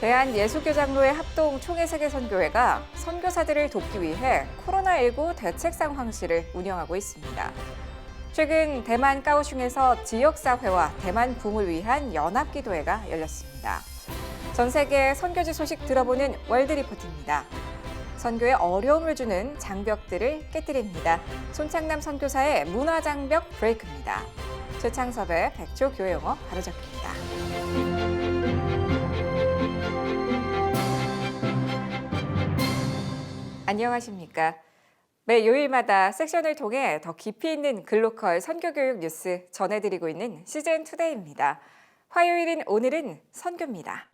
대한예수교장로회 합동 총회세계선교회가 선교사들을 돕기 위해 코로나19 대책 상황실을 운영하고 있습니다. 최근 대만 까오슝에서 지역사회와 대만 붐을 위한 연합기도회가 열렸습니다. 전 세계 선교지 소식 들어보는 월드리포트입니다. 선교에 어려움을 주는 장벽들을 깨뜨립니다. 손창남 선교사의 문화장벽 브레이크입니다. 최창섭의 백조 교회영어 바로잡기입니다. 안녕하십니까? 매 요일마다 섹션을 통해 더 깊이 있는 글로컬 선교교육 뉴스 전해드리고 있는 CGN투데이입니다. 화요일인 오늘은 선교입니다.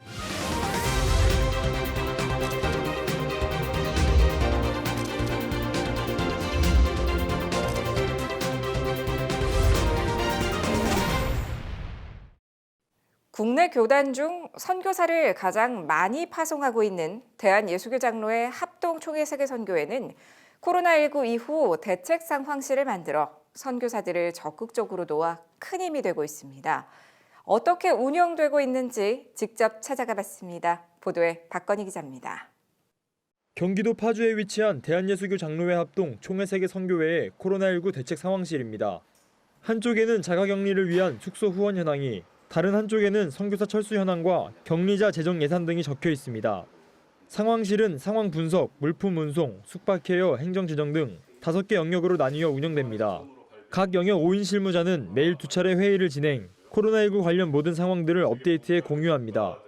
국내 교단 중 선교사를 가장 많이 파송하고 있는 대한예수교장로회 합동총회세계선교회는 코로나19 이후 대책 상황실을 만들어 선교사들을 적극적으로 도와 큰 힘이 되고 있습니다. 어떻게 운영되고 있는지 직접 찾아가 봤습니다. 보도에 박건희 기자입니다. 경기도 파주에 위치한 대한예수교장로회 합동총회세계선교회의 코로나19 대책 상황실입니다. 한쪽에는 자가격리를 위한 숙소 후원 현황이, 다른 한쪽에는 선교사 철수 현황과 격리자 재정 예산 등이 적혀 있습니다. 상황실은 상황 분석, 물품 운송, 숙박 케어, 행정 재정 등 5개 영역으로 나뉘어 운영됩니다. 각 영역 5인 실무자는 매일 2차례 회의를 진행, 코로나19 관련 모든 상황들을 업데이트해 공유합니다.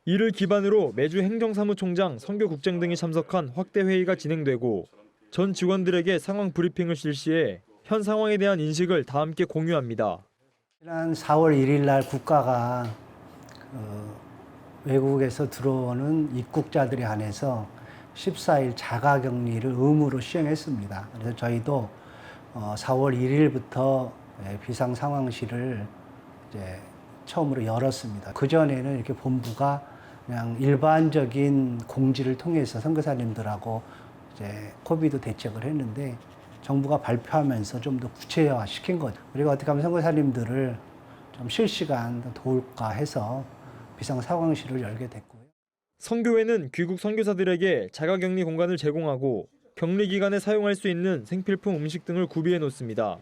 이를 기반으로 매주 행정사무총장, 선교국장 등이 참석한 확대 회의가 진행되고 전 직원들에게 상황 브리핑을 실시해 현 상황에 대한 인식을 다 함께 공유합니다. 지난 4월 1일 날 국가가 외국에서 들어오는 입국자들에 한해서 14일 자가격리를 의무로 시행했습니다. 그래서 저희도 4월 1일부터 비상상황실을 이제 처음으로 열었습니다. 그전에는 이렇게 본부가 그냥 일반적인 공지를 통해서 선교사님들하고 이제 코비드 대책을 했는데 정부가 발표하면서 좀 더 구체화 시킨 거죠. 우리가 어떻게 하면 선교사님들을 좀 실시간 도울까 해서 비상상황실을 열게 됐고요. 선교회는 귀국 선교사들에게 자가격리 공간을 제공하고 격리 기간에 사용할 수 있는 생필품 음식 등을 구비해 놓습니다.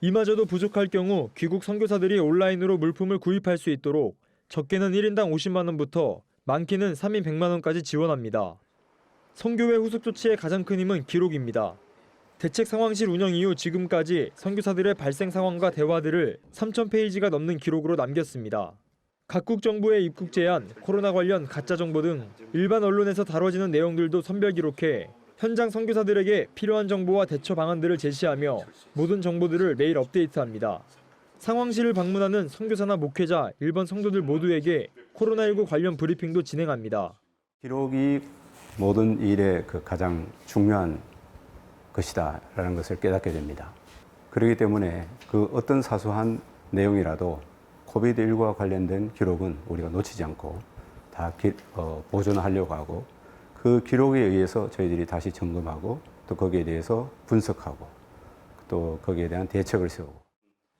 이마저도 부족할 경우 귀국 선교사들이 온라인으로 물품을 구입할 수 있도록 적게는 1인당 50만 원부터 많게는 3인 100만 원까지 지원합니다. 선교회 후속 조치의 가장 큰 힘은 기록입니다. 대책 상황실 운영 이후 지금까지 선교사들의 발생 상황과 대화들을 3,000페이지가 넘는 기록으로 남겼습니다. 각국 정부의 입국 제한, 코로나 관련 가짜 정보 등 일반 언론에서 다뤄지는 내용들도 선별 기록해 현장 선교사들에게 필요한 정보와 대처 방안들을 제시하며 모든 정보들을 매일 업데이트합니다. 상황실을 방문하는 선교사나 목회자, 일반 성도들 모두에게 코로나19 관련 브리핑도 진행합니다. 기록이 모든 일의 가장 중요한 것이다라는 것을 깨닫게 됩니다. 그렇기 때문에 그 어떤 사소한 내용이라도 코비드19와 관련된 기록은 우리가 놓치지 않고 다 보존하려고 하고 그 기록에 의해서 저희들이 다시 점검하고 또 거기에 대해서 분석하고 또 거기에 대한 대책을 세우고.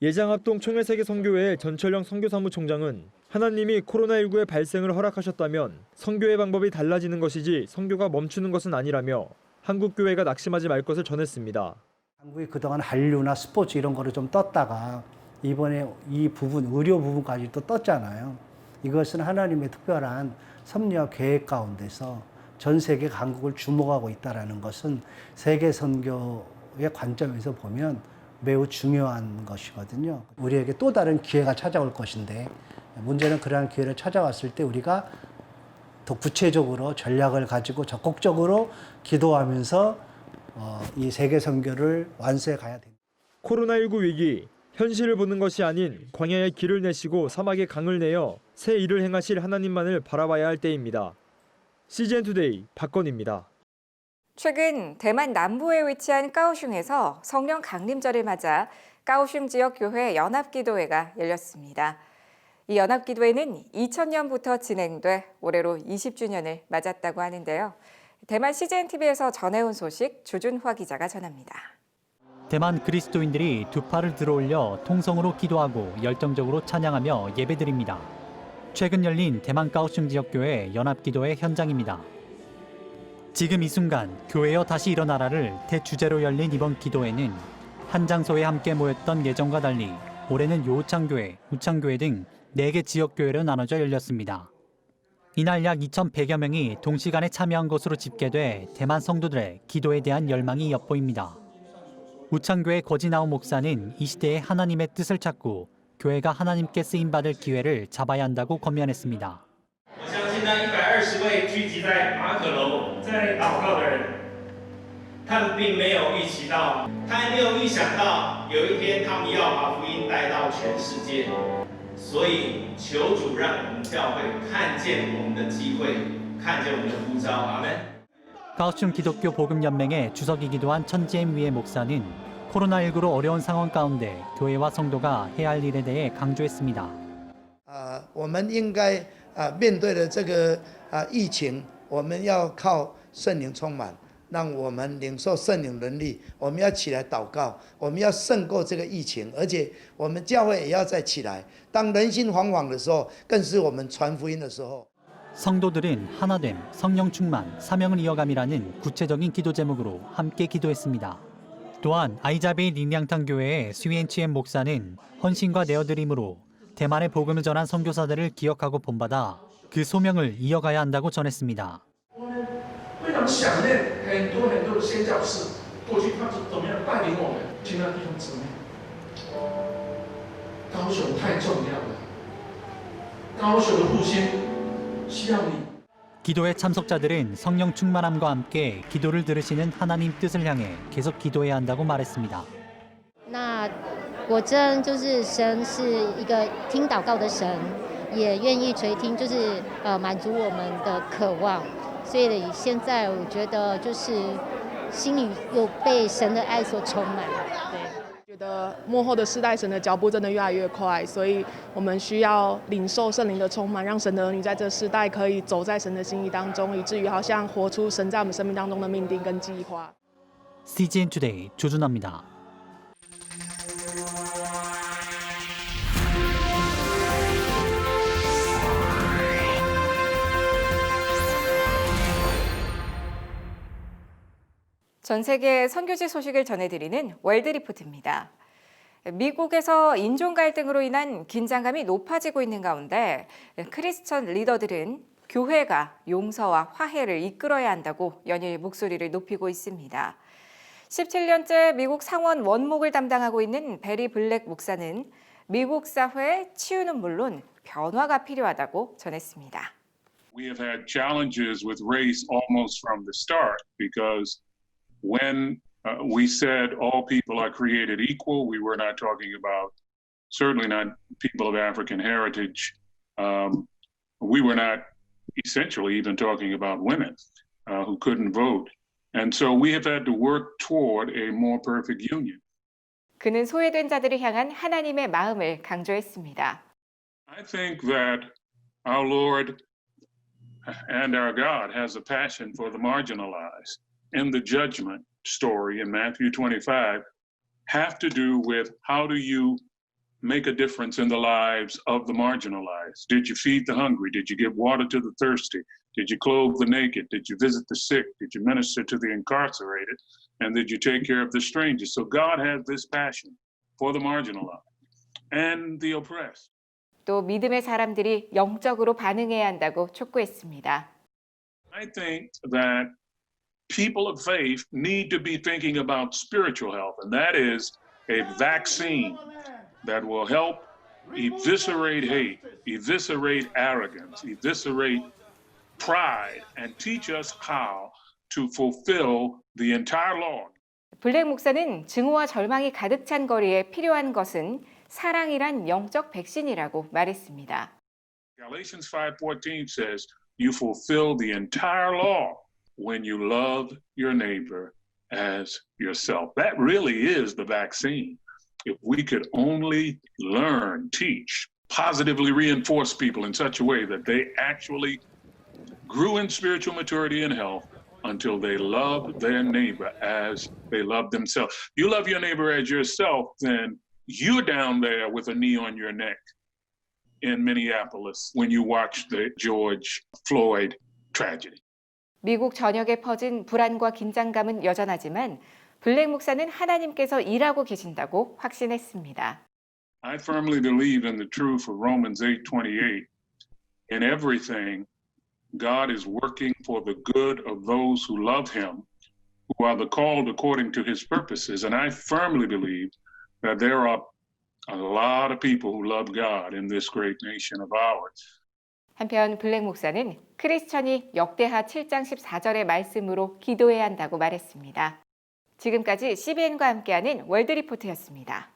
예장합동 총회세계선교회의 전철영 선교사무총장은 하나님이 코로나19의 발생을 허락하셨다면 선교의 방법이 달라지는 것이지 선교가 멈추는 것은 아니라며 한국교회가 낙심하지 말 것을 전했습니다. 한국이 그동안 한류나 스포츠 이런 거를 좀 떴다가 이번에 이 부분, 의료 부분까지 또 떴잖아요. 이것은 하나님의 특별한 섭리와 계획 가운데서 전 세계가 한국을 주목하고 있다는 것은 세계 선교의 관점에서 보면 매우 중요한 것이거든요. 우리에게 또 다른 기회가 찾아올 것인데 문제는 그러한 기회를 찾아왔을 때 우리가 더 구체적으로 전략을 가지고 적극적으로 기도하면서 이 세계 선교를 완수해 가야 됩니다. 코로나19 위기, 현실을 보는 것이 아닌 광야에 길을 내시고 사막에 강을 내어 새 일을 행하실 하나님만을 바라봐야 할 때입니다. CGN투데이 박건희입니다. 최근 대만 남부에 위치한 까오슝에서 성령 강림절을 맞아 까오슝 지역 교회 연합기도회가 열렸습니다. 이 연합기도회는 2000년부터 진행돼 올해로 20주년을 맞았다고 하는데요. 대만 CGNTV에서 전해온 소식 주준화 기자가 전합니다. 대만 그리스도인들이 두 팔을 들어올려 통성으로 기도하고 열정적으로 찬양하며 예배드립니다. 최근 열린 대만 가오슝 지역교회 연합기도회 현장입니다. 지금 이 순간 교회여 다시 일어나라를 대주제로 열린 이번 기도회는 한 장소에 함께 모였던 예정과 달리 올해는 요우창교회, 우창교회 등 4개 지역교회로 나눠져 열렸습니다. 이날 약 2,100여 명이 동시간에 참여한 것으로 집계돼 대만 성도들의 기도에 대한 열망이 엿보입니다. 우창교회 거지나오 목사는 이 시대에 하나님의 뜻을 찾고 교회가 하나님께 쓰임받을 기회를 잡아야 한다고 권면했습니다. 我相信那120位聚集在马可楼在祷告的人，他们并没有预期到，他也没有预想到有一天他们要把福音带到全世界。所以求主让我们教会看见我们的机会，看见我们的呼召。阿门。 가오슝 기독교 복음연맹의 주석이기도 한 천지엠 위의 목사는 코로나19로 어려운 상황 가운데 교회와 성도가 해야 할 일에 대해 강조했습니다. 我们应该面对的这个疫情，我们要靠圣灵充满，让我们领受圣灵能力。我们要起来祷告，我们要胜过这个疫情，而且我们教会也要再起来。当人心惶惶的时候，更是我们传福音的时候。 성도들은 하나됨, 성령 충만, 사명을 이어감이라는 구체적인 기도 제목으로 함께 기도했습니다. 또한 아이자베이 린양탕 교회의 스위엔치엠 목사는 헌신과 내어드림으로 대만의 복음을 전한 선교사들을 기억하고 본받아 그 소명을 이어가야 한다고 전했습니다. 非常想念很多的宣教士，过去他是怎么样带领我们？亲爱的弟兄姊妹，高雄太重要了，高雄的复兴。 기도회 참석자들은 성령 충만함과 함께 기도를 들으시는 하나님 뜻을 향해 계속 기도해야 한다고 말했습니다. 那果真就是神是一个听祷告的神，也愿意垂听，就是满足我们的渴望。所以现在我觉得就是心里有被神的爱所充满。对。 觉得末后的世代，神的脚步真的越来越快，所以我们需要领受圣灵的充满，让神的儿女在这世代可以走在神的心意当中，以至于好像活出神在我们生命当中的命定跟计划。 CGN 투데이 조준호입니다. 전 세계 선교지 소식을 전해드리는 월드리포트입니다. 미국에서 인종 갈등으로 인한 긴장감이 높아지고 있는 가운데 크리스천 리더들은 교회가 용서와 화해를 이끌어야 한다고 연일 목소리를 높이고 있습니다. 17년째 미국 상원 원목을 담당하고 있는 베리 블랙 목사는 미국 사회의 치유는 물론 변화가 필요하다고 전했습니다. We have had challenges with race almost from the start because when we said all people are created equal, we were not talking about, certainly not people of African heritage. We were not essentially even talking about women who couldn't vote. And so we have had to work toward a more perfect union. 그는 소외된 자들을 향한 하나님의 마음을 강조했습니다. I think that our Lord and our God has a passion for the marginalized. And the judgment story in Matthew 25 have to do with how do you make a difference in the lives of the marginalized? Did you feed the hungry? Did you give water to the thirsty? Did you clothe the naked? Did you visit the sick? Did you minister to the incarcerated? And did you take care of the strangers? So God has this passion for the marginalized and the oppressed. 또 믿음의 사람들이 영적으로 반응해야 한다고 촉구했습니다. I think that people of faith need to be thinking about spiritual health, and that is a vaccine that will help eviscerate hate, eviscerate arrogance, eviscerate pride, and teach us how to fulfill the entire law. 블랙 목사는 증오와 절망이 가득 찬 거리에 필요한 것은 사랑이란 영적 백신이라고 말했습니다. Galatians 5:14 says, "You fulfill the entire law when you love your neighbor as yourself." That really is the vaccine. If we could only learn, teach, positively reinforce people in such a way that they actually grew in spiritual maturity and health until they loved their neighbor as they love themselves. You love your neighbor as yourself, then you're down there with a knee on your neck. in Minneapolis when you watch the George Floyd tragedy. 미국 전역에 퍼진 불안과 긴장감은 여전하지만 블랙 목사는 하나님께서 일하고 계신다고 확신했습니다. I firmly believe in the truth of Romans 8:28. In everything, God is working for the good of those who love him, who are the called according to his purposes. And I firmly believe that there are a lot of people who love God in this great nation of ours. 한편 블랙 목사는 크리스천이 역대하 7장 14절의 말씀으로 기도해야 한다고 말했습니다. 지금까지 CBN과 함께하는 월드리포트였습니다.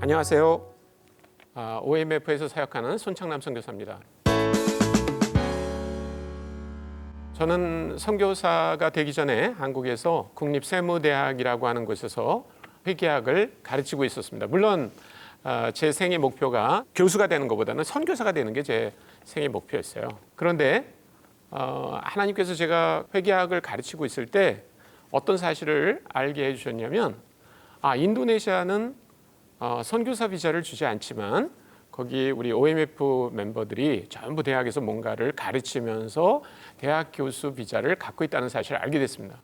안녕하세요. OMF에서 사역하는 손창남 선교사입니다. 저는 선교사가 되기 전에 한국에서 국립세무대학이라고 하는 곳에서 회계학을 가르치고 있었습니다. 물론 제 생애 목표가 교수가 되는 것보다는 선교사가 되는 게 제 생애 목표였어요. 그런데 하나님께서 제가 회계학을 가르치고 있을 때 어떤 사실을 알게 해주셨냐면 인도네시아는 선교사 비자를 주지 않지만 거기 우리 OMF 멤버들이 전부 대학에서 뭔가를 가르치면서 대학 교수 비자를 갖고 있다는 사실을 알게 됐습니다.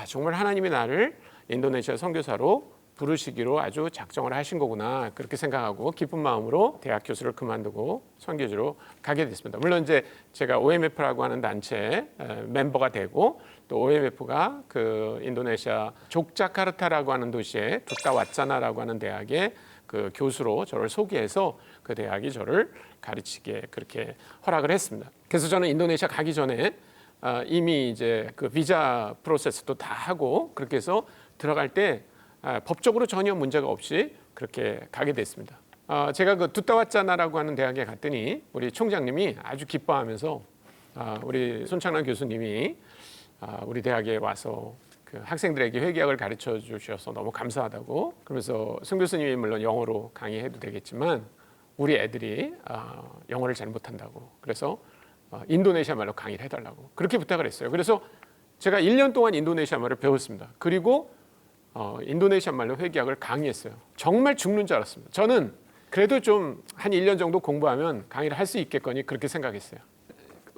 정말 하나님이 나를 인도네시아 선교사로 부르시기로 아주 작정을 하신 거구나 그렇게 생각하고 기쁜 마음으로 대학 교수를 그만두고 선교지로 가게 됐습니다. 물론 이제 제가 OMF라고 하는 단체 멤버가 되고 또 OMF가 그 인도네시아 족자카르타라고 하는 도시에 두타와짜나라고 하는 대학의 그 교수로 저를 소개해서 그 대학이 저를 가르치게 그렇게 허락을 했습니다. 그래서 저는 인도네시아 가기 전에 이미 이제 그 비자 프로세스도 다 하고 그렇게 해서 들어갈 때 법적으로 전혀 문제가 없이 그렇게 가게 됐습니다. 제가 그 두타와짜나라고 하는 대학에 갔더니 우리 총장님이 아주 기뻐하면서 우리 손창남 교수님이 우리 대학에 와서 그 학생들에게 회계학을 가르쳐 주셔서 너무 감사하다고 그러면서 손 교수님이 물론 영어로 강의해도 되겠지만 우리 애들이 영어를 잘 못한다고 그래서 인도네시아 말로 강의를 해달라고 그렇게 부탁을 했어요. 그래서 제가 1년 동안 인도네시아 말을 배웠습니다. 그리고 인도네시아 말로 회계학을 강의했어요. 정말 죽는 줄 알았습니다. 저는 그래도 좀 한 1년 정도 공부하면 강의를 할 수 있겠거니 그렇게 생각했어요.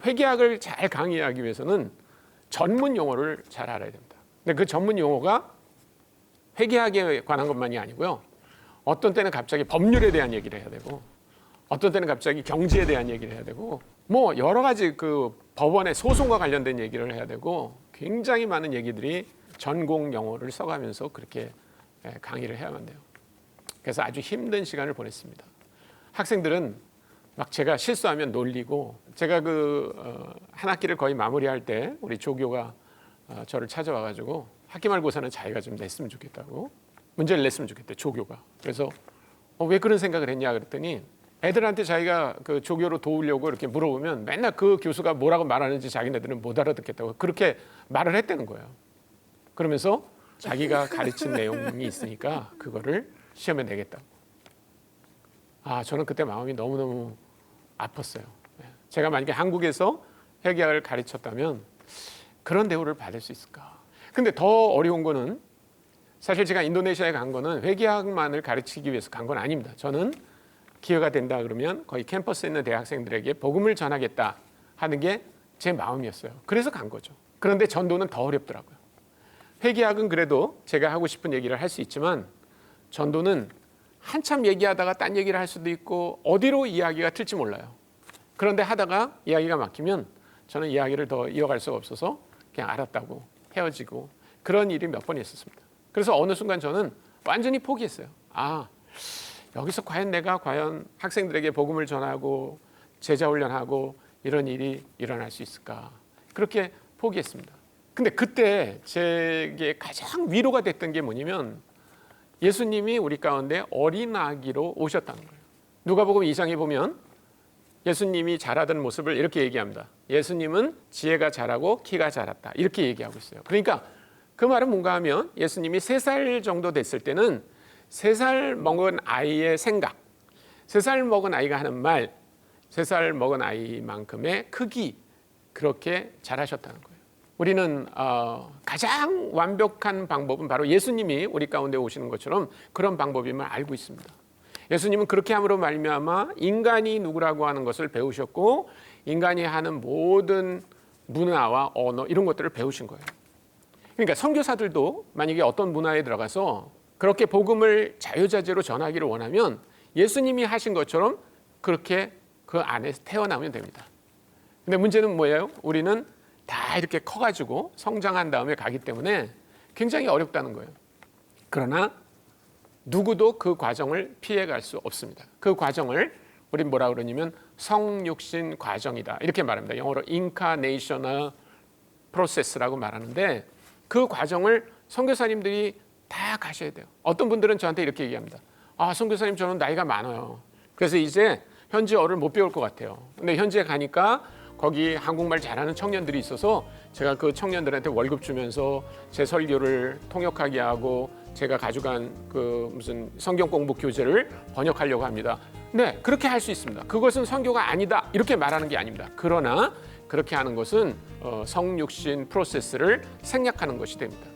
회계학을 잘 강의하기 위해서는 전문 용어를 잘 알아야 됩니다. 근데 그 전문 용어가 회계학에 관한 것만이 아니고요. 어떤 때는 갑자기 법률에 대한 얘기를 해야 되고 어떤 때는 갑자기 경제에 대한 얘기를 해야 되고 뭐 여러 가지 그 법원의 소송과 관련된 얘기를 해야 되고 굉장히 많은 얘기들이 전공 용어를 써가면서 그렇게 강의를 해야만 돼요. 그래서 아주 힘든 시간을 보냈습니다. 학생들은 막 제가 실수하면 놀리고 제가 한 학기를 거의 마무리할 때 우리 조교가 저를 찾아와가지고 학기말고사는 자기가 좀 냈으면 좋겠다고 문제를 냈으면 좋겠대 조교가. 그래서 왜 그런 생각을 했냐 그랬더니 애들한테 자기가 그 조교로 도우려고 이렇게 물어보면 맨날 그 교수가 뭐라고 말하는지 자기네들은 못 알아듣겠다고 그렇게 말을 했다는 거예요. 그러면서 자기가 가르친 내용이 있으니까 그거를 시험에 내겠다고. 저는 그때 마음이 너무너무 아팠어요. 제가 만약에 한국에서 회계학을 가르쳤다면 그런 대우를 받을 수 있을까. 근데 더 어려운 거는 사실 제가 인도네시아에 간 거는 회계학만을 가르치기 위해서 간 건 아닙니다. 저는 기회가 된다 그러면 거의 캠퍼스에 있는 대학생들에게 복음을 전하겠다 하는 게 제 마음이었어요. 그래서 간 거죠. 그런데 전도는 더 어렵더라고요. 회계학은 그래도 제가 하고 싶은 얘기를 할 수 있지만 전도는 한참 얘기하다가 딴 얘기를 할 수도 있고 어디로 이야기가 튈지 몰라요. 그런데 하다가 이야기가 막히면 저는 이야기를 더 이어갈 수가 없어서 그냥 알았다고 헤어지고 그런 일이 몇 번 있었습니다. 그래서 어느 순간 저는 완전히 포기했어요. 여기서 내가 과연 학생들에게 복음을 전하고 제자 훈련하고 이런 일이 일어날 수 있을까? 그렇게 포기했습니다. 근데 그때 제게 가장 위로가 됐던 게 뭐냐면 예수님이 우리 가운데 어린 아기로 오셨다는 거예요. 누가복음 2장에 보면 예수님이 자라던 모습을 이렇게 얘기합니다. 예수님은 지혜가 자라고 키가 자랐다. 이렇게 얘기하고 있어요. 그러니까 그 말은 뭔가 하면 예수님이 3살 정도 됐을 때는 3살 먹은 아이의 생각, 3살 먹은 아이가 하는 말, 3살 먹은 아이만큼의 크기 그렇게 잘하셨다는 거예요. 우리는 가장 완벽한 방법은 바로 예수님이 우리 가운데 오시는 것처럼 그런 방법임을 알고 있습니다. 예수님은 그렇게 함으로 말미암아 인간이 누구라고 하는 것을 배우셨고 인간이 하는 모든 문화와 언어 이런 것들을 배우신 거예요. 그러니까 선교사들도 만약에 어떤 문화에 들어가서 그렇게 복음을 자유자재로 전하기를 원하면 예수님이 하신 것처럼 그렇게 그 안에서 태어나면 됩니다. 근데 문제는 뭐예요? 우리는 다 이렇게 커가지고 성장한 다음에 가기 때문에 굉장히 어렵다는 거예요. 그러나 누구도 그 과정을 피해갈 수 없습니다. 그 과정을 우린 뭐라 그러냐면 성육신 과정이다 이렇게 말합니다. 영어로 incarnational process라고 말하는데 그 과정을 선교사님들이 다 가셔야 돼요. 어떤 분들은 저한테 이렇게 얘기합니다. 선교사님 저는 나이가 많아요. 그래서 이제 현지어를 못 배울 것 같아요. 근데 현지에 가니까 거기 한국말 잘하는 청년들이 있어서 제가 그 청년들한테 월급 주면서 제 설교를 통역하게 하고 제가 가져간 그 무슨 성경 공부 교재를 번역하려고 합니다. 네, 그렇게 할 수 있습니다. 그것은 선교가 아니다 이렇게 말하는 게 아닙니다. 그러나 그렇게 하는 것은 성육신 프로세스를 생략하는 것이 됩니다.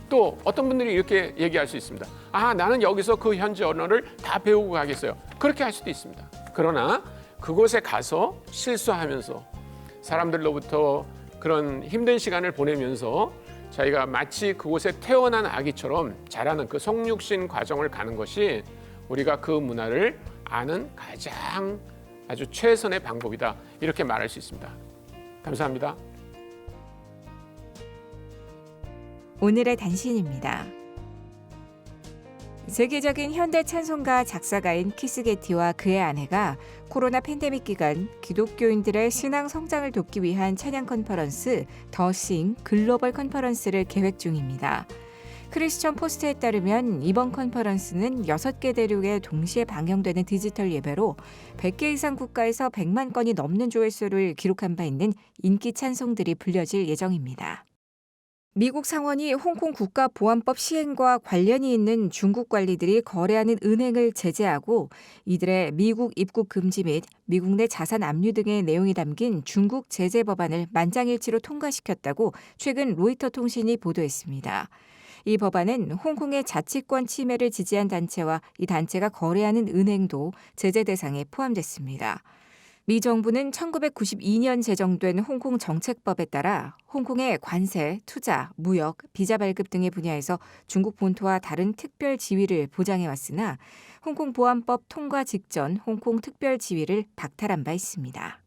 또 어떤 분들이 이렇게 얘기할 수 있습니다. 나는 여기서 그 현지 언어를 다 배우고 가겠어요. 그렇게 할 수도 있습니다. 그러나 그곳에 가서 실수하면서 사람들로부터 그런 힘든 시간을 보내면서 저희가 마치 그곳에 태어난 아기처럼 자라는 그 성육신 과정을 가는 것이 우리가 그 문화를 아는 가장 아주 최선의 방법이다 이렇게 말할 수 있습니다. 감사합니다. 오늘의 단신입니다. 세계적인 현대 찬송가 작사가인 키스 게티와 그의 아내가 코로나 팬데믹 기간 기독교인들의 신앙 성장을 돕기 위한 찬양 컨퍼런스 더싱 글로벌 컨퍼런스를 계획 중입니다. 크리스천 포스트에 따르면 이번 컨퍼런스는 6개 대륙에 동시에 방영되는 디지털 예배로 100개 이상 국가에서 100만 건이 넘는 조회수를 기록한 바 있는 인기 찬송들이 불려질 예정입니다. 미국 상원이 홍콩 국가보안법 시행과 관련이 있는 중국 관리들이 거래하는 은행을 제재하고 이들의 미국 입국 금지 및 미국 내 자산 압류 등의 내용이 담긴 중국 제재 법안을 만장일치로 통과시켰다고 최근 로이터 통신이 보도했습니다. 이 법안은 홍콩의 자치권 침해를 지지한 단체와 이 단체가 거래하는 은행도 제재 대상에 포함됐습니다. 미 정부는 1992년 제정된 홍콩 정책법에 따라 홍콩의 관세, 투자, 무역, 비자 발급 등의 분야에서 중국 본토와 다른 특별 지위를 보장해왔으나 홍콩 보안법 통과 직전 홍콩 특별 지위를 박탈한 바 있습니다.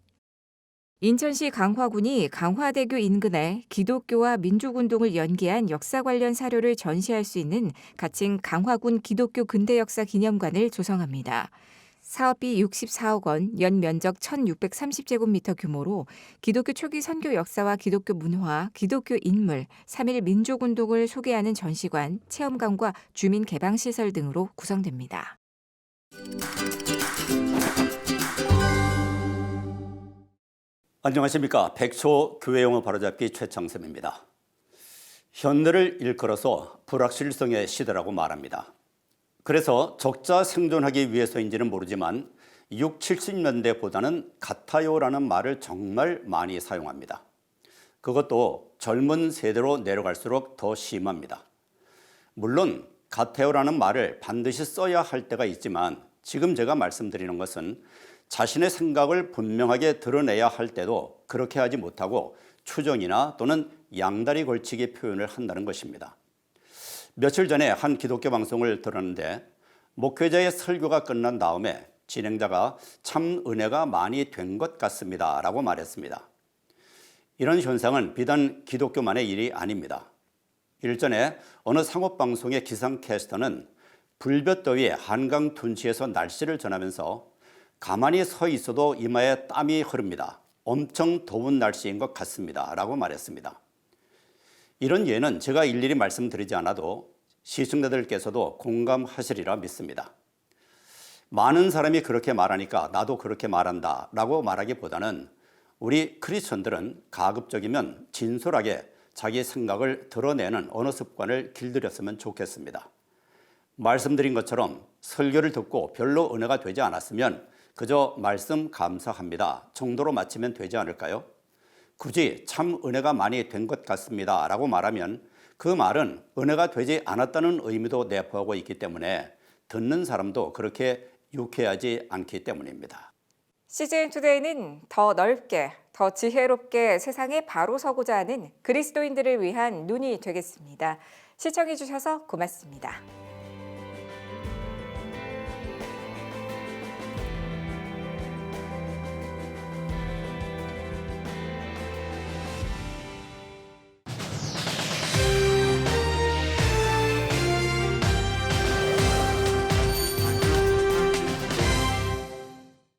인천시 강화군이 강화대교 인근에 기독교와 민족운동을 연계한 역사 관련 사료를 전시할 수 있는 가칭 강화군 기독교 근대 역사 기념관을 조성합니다. 사업비 64억 원, 연 면적 1,630제곱미터 규모로 기독교 초기 선교 역사와 기독교 문화, 기독교 인물, 3.1 민족운동을 소개하는 전시관, 체험관과 주민 개방시설 등으로 구성됩니다. 안녕하십니까. 백초 교회용어 바로잡기 최창섭입니다. 현대를 일컬어서 불확실성의 시대라고 말합니다. 그래서 적자 생존하기 위해서인지는 모르지만 60, 70년대보다는 같아요라는 말을 정말 많이 사용합니다. 그것도 젊은 세대로 내려갈수록 더 심합니다. 물론 같아요라는 말을 반드시 써야 할 때가 있지만 지금 제가 말씀드리는 것은 자신의 생각을 분명하게 드러내야 할 때도 그렇게 하지 못하고 추정이나 또는 양다리 걸치기 표현을 한다는 것입니다. 며칠 전에 한 기독교 방송을 들었는데 목회자의 설교가 끝난 다음에 진행자가 참 은혜가 많이 된 것 같습니다 라고 말했습니다. 이런 현상은 비단 기독교만의 일이 아닙니다. 일전에 어느 상업방송의 기상캐스터는 불볕더위에 한강 둔치에서 날씨를 전하면서 가만히 서 있어도 이마에 땀이 흐릅니다. 엄청 더운 날씨인 것 같습니다 라고 말했습니다. 이런 예는 제가 일일이 말씀드리지 않아도 시청자들께서도 공감하시리라 믿습니다. 많은 사람이 그렇게 말하니까 나도 그렇게 말한다 라고 말하기보다는 우리 크리스천들은 가급적이면 진솔하게 자기 생각을 드러내는 언어 습관을 길들였으면 좋겠습니다. 말씀드린 것처럼 설교를 듣고 별로 은혜가 되지 않았으면 그저 말씀 감사합니다 정도로 마치면 되지 않을까요? 굳이 참 은혜가 많이 된 것 같습니다 라고 말하면 그 말은 은혜가 되지 않았다는 의미도 내포하고 있기 때문에 듣는 사람도 그렇게 유쾌하지 않기 때문입니다. CGN투데이는 더 넓게, 더 지혜롭게 세상에 바로 서고자 하는 그리스도인들을 위한 눈이 되겠습니다. 시청해주셔서 고맙습니다.